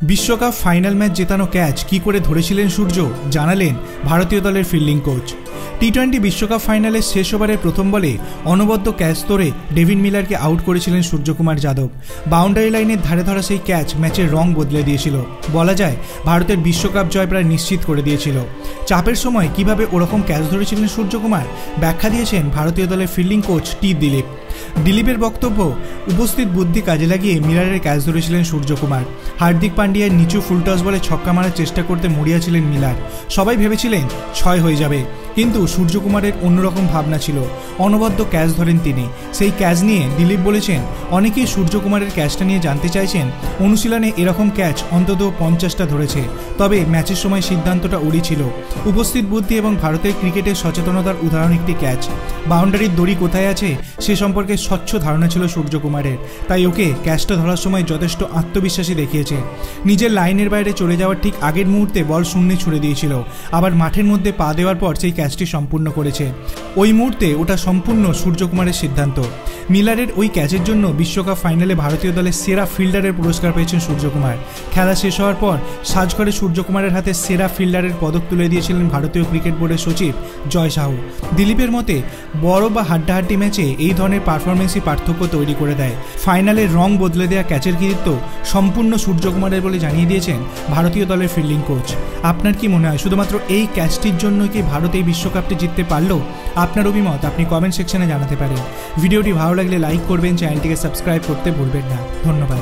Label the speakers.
Speaker 1: বিশ্বকাপ final match জেতানো catch কি করে ধরেছিলেন সূর্য জানালেন ভারতীয় দলের ফিল্ডিং কোচ। টি-20 বিশ্বকাপ ফাইনালের শেষ ওভারের প্রথম বলে অনবদ্য ক্যাচ ধরে ডেভিন মিলারকে আউট করেছিলেন সূর্যকুমার যাদব। বাউন্ডারি লাইনের ধারে ধরা সেই ক্যাচ ম্যাচের রং বদলে দিয়েছিল, বলা যায় ভারতের বিশ্বকাপ জয় প্রায় নিশ্চিত করে দিয়েছিল। চাপের সময় কিভাবে ওরকম ক্যাচ ধরেছিলেন সূর্যকুমার ব্যাখ্যা দিয়েছেন ভারতীয় দলের ফিল্ডিং কোচ দিলীপ। দিলীপের বক্তব্য, উপস্থিত বুদ্ধি কাজে লাগিয়ে মিলারের ক্যাচ ধরেছিলেন সূর্যকুমার। হার্দিক পান্ডিয়ার নিচু ফুলটস বলে ছক্কা মারার চেষ্টা করতে মরিয়া ছিলেন মিলার। সবাই ভেবেছিলেন 6 হয়ে যাবে, কিন্তু সূর্যকুমারের অন্যরকম ভাবনা ছিল। অনবদ্য ক্যাচ ধরেন তিনি। সেই ক্যাচ নিয়ে দিলীপ বলেছেন, অনেকেই সূর্যকুমারের ক্যাচটা নিয়ে জানতে চাইছেন, অনুশীলনে এরকম ক্যাচ অন্তত 50টা ধরেছে, তবে ম্যাচের সময় সিদ্ধান্তটা ওরই ছিল। উপস্থিত বুদ্ধি এবং ভারতের ক্রিকেটের সচেতনতার উদাহরণ একটি ক্যাচ। বাউন্ডারির দড়ি কোথায় আছে সে সম্পর্কে স্বচ্ছ ধারণা ছিল সূর্যকুমারের, তাই ওকে ক্যাচটা ধরার সময় যথেষ্ট আত্মবিশ্বাসী দেখিয়েছে। নিজের লাইনের বাইরে চলে যাওয়ার ঠিক আগের মুহূর্তে বল শূন্যে ছুড়ে দিয়েছিল, আবার মাঠের মধ্যে পা দেওয়ার পর সেই ক্যাচটি সম্পূর্ণ করেছে। ওই মুহূর্তে ওটা সম্পূর্ণ সূর্যকুমারের সিদ্ধান্ত। মিলারের ওই ক্যাচের জন্য বিশ্বকাপ ফাইনালে ভারতীয় দলের সেরা ফিল্ডারের পুরস্কার পেয়েছেন সূর্যকুমার। খেলা শেষ হওয়ার পর সাজঘরে সূর্যকুমারের হাতে সেরা ফিল্ডারের পদক তুলে দিয়েছিলেন ভারতীয় ক্রিকেট বোর্ডের সচিব জয় সাহু। দিলীপের মতে, বড় বা হাড্ডাহাড্ডি ম্যাচে এই ধরনের পারফরমেন্সই পার্থক্য তৈরি করে দেয়। ফাইনালের রং বদলে দেওয়া ক্যাচের কৃতিত্ব সম্পূর্ণ সূর্যকুমারের বলে জানিয়ে দিয়েছেন ভারতীয় দলের ফিল্ডিং কোচ। আপনার কি মনে হয় শুধুমাত্র এই ক্যাচটির জন্যই কি ভারত এই বিশ্বকাপটি জিততে পারলো? আপনার অভিমত আপনি কমেন্ট সেকশনে জানাতে পারেন। ভিডিওটি ভালো লাগলে লাইক করবেন, চ্যানেলটিকে সাবস্ক্রাইব করতে ভুলবেন না। ধন্যবাদ।